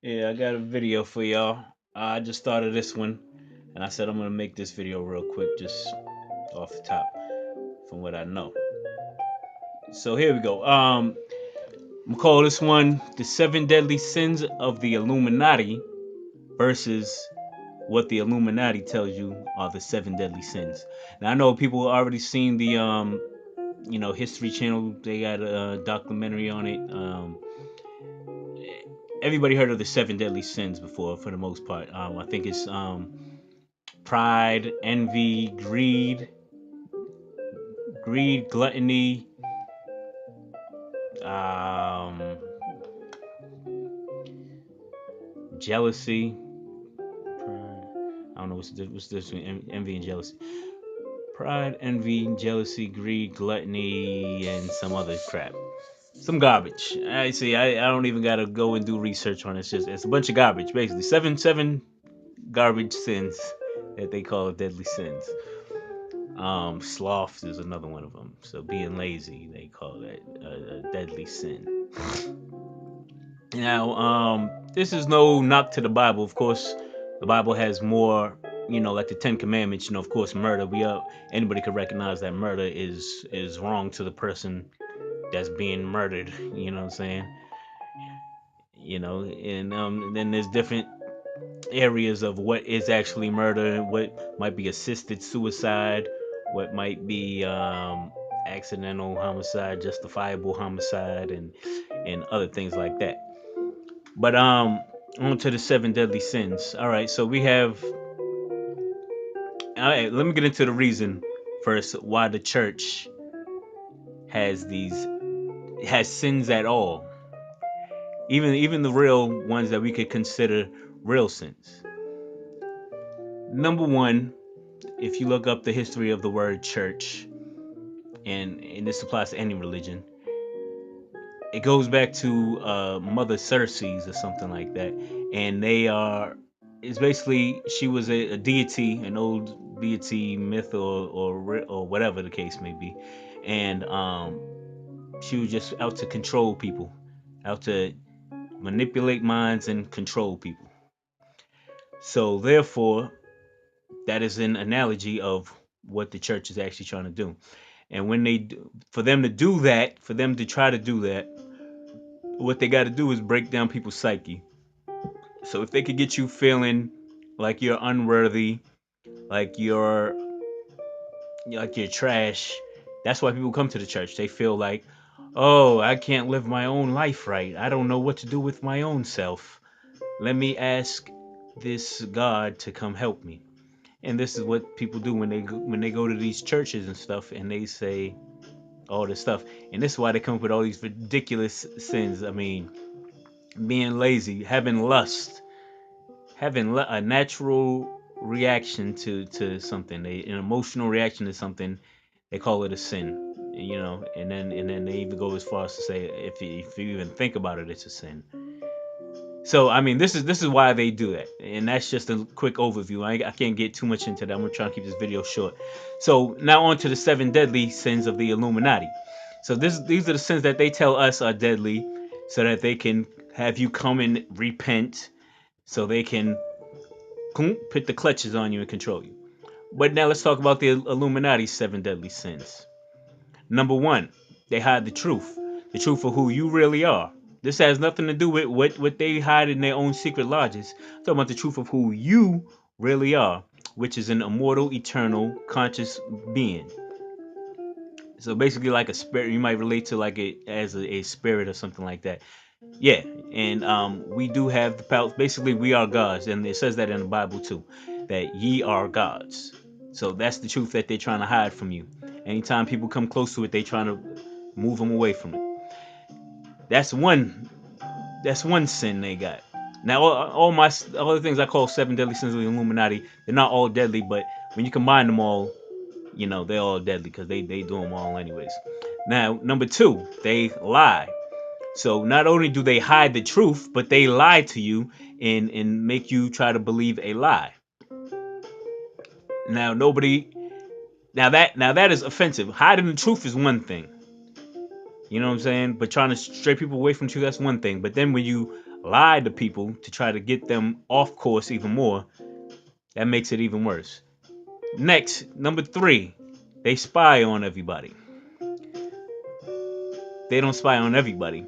Yeah, I got a video for y'all. I just started this one, and I said I'm gonna make this video real quick, just off the top, from what I know. So here we go. I'm gonna call this one "The Seven Deadly Sins of the Illuminati" versus what the Illuminati tells you are the seven deadly sins. Now I know people already seen the History Channel. They got a documentary on it. Everybody heard of the seven deadly sins before, for the most part. I think it's pride, envy, gluttony, um, jealousy. Pride. I don't know what's this between envy and jealousy. Pride, envy, jealousy, greed, gluttony, and some other crap. Some garbage. I see. I don't even gotta go and do research on it. It's a bunch of garbage, basically. Seven garbage sins that they call deadly sins. Sloth is another one of them. So being lazy, they call that a deadly sin. Now, this is no knock to the Bible. Of course, the Bible has more. Like the Ten Commandments. Of course, murder. Anybody could recognize that murder is wrong to the person that's being murdered. You know what I'm saying? And then there's different areas of what is actually murder, what might be assisted suicide, what might be accidental homicide, justifiable homicide, and other things like that. But on to the seven deadly sins. All right, so we have. All right, let me get into the reason first why the church has these has sins at all. Even the real ones that we could consider real sins. Number one, if you look up the history of the word church, and this applies to any religion, it goes back to Mother Ceres or something like that, and they are. It's basically she was a deity, an old deity myth or whatever the case may be, and she was just out to control people, out to manipulate minds and control people. So therefore, that is an analogy of what the church is actually trying to do. And for them to do that, for them to try to do that, what they got to do is break down people's psyche. So if they could get you feeling like you're unworthy, like you're trash, that's why people come to the church. They feel like, oh, I can't live my own life right. I don't know what to do with my own self. Let me ask this God to come help me. And this is what people do when they go to these churches and stuff, and they say all this stuff. And this is why they come up with all these ridiculous sins. I mean, being lazy, having lust, having a natural reaction to something, an emotional reaction to something. They call it a sin. And then they even go as far as to say if you even think about it, it's a sin. So I mean, this is why they do that, and that's just a quick overview. I can't get too much into that. I'm gonna try to keep this video short. So now on to the seven deadly sins of the Illuminati. So these are the sins that they tell us are deadly, so that they can have you come and repent, so they can put the clutches on you and control you. But now let's talk about the Illuminati's seven deadly sins. Number one, they hide the truth of who you really are. This has nothing to do with what they hide in their own secret lodges. I'm talking about the truth of who you really are, which is an immortal, eternal, conscious being. So basically, like a spirit, you might relate to like a spirit or something like that. Yeah, and we do have the power. Basically, we are gods, and it says that in the Bible too, that ye are gods. So that's the truth that they're trying to hide from you. Anytime people come close to it, they trying to move them away from it. That's one. That's one sin they got. Now, all the things I call seven deadly sins of the Illuminati, they're not all deadly, but when you combine them all, they're all deadly because they do them all anyways. Now, number two, they lie. So not only do they hide the truth, but they lie to you and make you try to believe a lie. Now nobody now that is offensive. Hiding the truth is one thing. You know what I'm saying? But trying to stray people away from the truth, that's one thing. But then when you lie to people to try to get them off course even more, that makes it even worse. Next, number 3, they spy on everybody. They don't spy on everybody,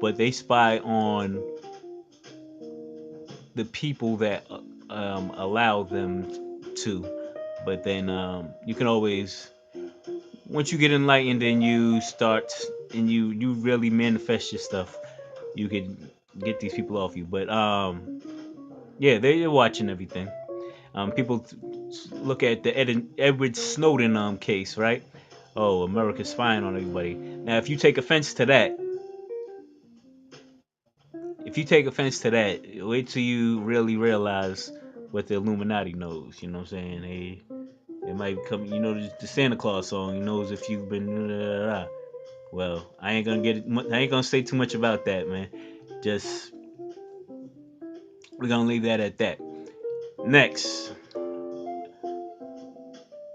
but they spy on the people that allow them to. But then you can always, once you get enlightened and you start and you really manifest your stuff, you can get these people off you. But yeah, they're watching everything. People look at the Edward Snowden case, right? Oh, America's spying on everybody. Now, if you take offense to that, wait till you really realize what the Illuminati knows. You know what I'm saying? They might come. You know the Santa Claus song. He knows if you've been. Well, I ain't gonna I ain't gonna say too much about that, man. Just we're gonna leave that at that. Next,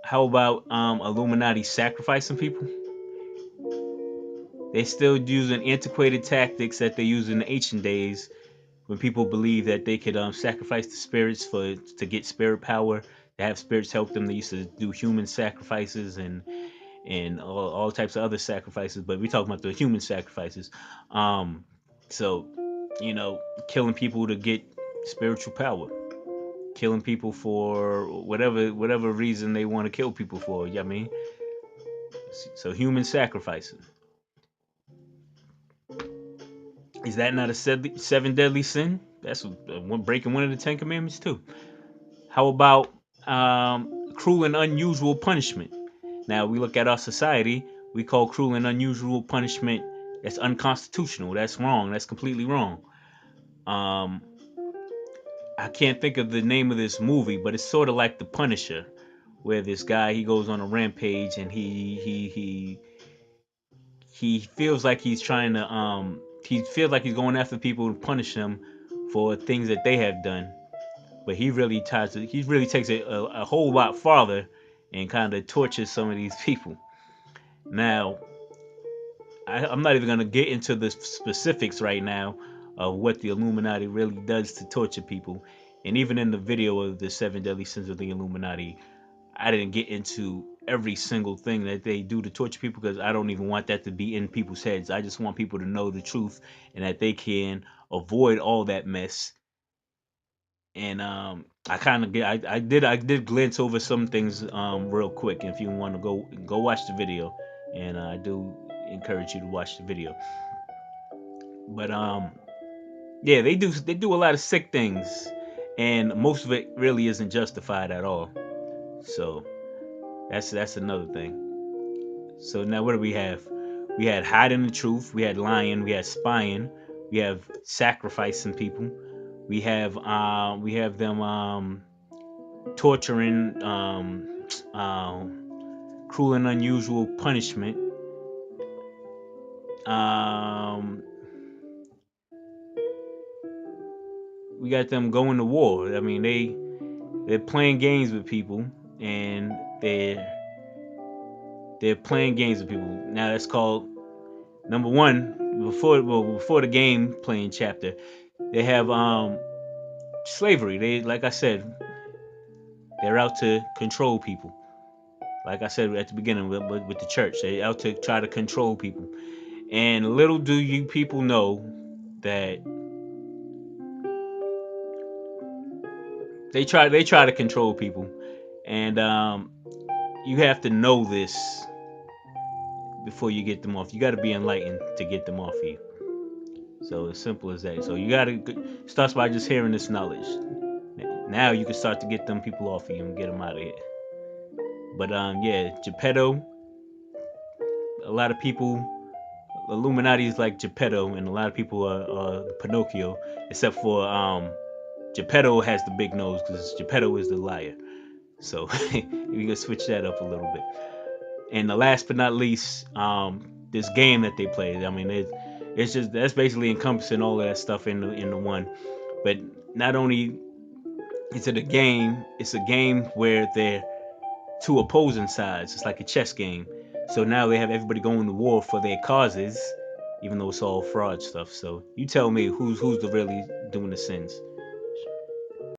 how about Illuminati sacrificing people? They still using antiquated tactics that they used in the ancient days when people believe that they could sacrifice the spirits to get spirit power, to have spirits help them. They used to do human sacrifices and all types of other sacrifices, but we talking about the human sacrifices. Um, so you know, killing people to get spiritual power, killing people for whatever reason they want to kill people for. You know what I mean? So human sacrifices. Is that not a seven deadly sin? That's one breaking one of the Ten Commandments too. How about cruel and unusual punishment? Now we look at our society, we call cruel and unusual punishment that's unconstitutional. That's wrong. That's completely wrong. Um, I can't think of the name of this movie, but it's sort of like The Punisher, where this guy he goes on a rampage and he feels like he's trying to he feels like he's going after people to punish them for things that they have done, but he really takes it a whole lot farther and kind of tortures some of these people. Now, I'm not even gonna get into the specifics right now of what the Illuminati really does to torture people, and even in the video of the seven deadly sins of the Illuminati, I didn't get into every single thing that they do to torture people because I don't even want that to be in people's heads. I just want people to know the truth and that they can avoid all that mess. And I kind of get I did glance over some things real quick. If you want to go watch the video, and I do encourage you to watch the video. But yeah, they do a lot of sick things, and most of it really isn't justified at all. So that's another thing. So now what do we have? We had hiding the truth. We had lying. We had spying. We have sacrificing people. We have them torturing, cruel and unusual punishment. Um, we got them going to war. I mean, they're playing games with people, and they're playing games with people. Now that's called number one. Before the game playing chapter, they have slavery. They, like I said, they're out to control people. Like I said at the beginning with the church, they out to try to control people. And little do you people know that they try to control people, and you have to know this before you get them off. You got to be enlightened to get them off you. So as simple as that. So you got to starts by just hearing this knowledge. Now you can start to get them people off of you and get them out of here. But yeah, Geppetto. A lot of people, Illuminati is like Geppetto, and a lot of people are Pinocchio, except for Geppetto has the big nose because Geppetto is the liar. So we can switch that up a little bit. And the last but not least, this game that they play. I mean, it's just that's basically encompassing all of that stuff in the one. But not only is it a game, it's a game where they're two opposing sides. It's like a chess game. So now they have everybody going to war for their causes. even though it's all fraud stuff. So you tell me who's the really doing the sins.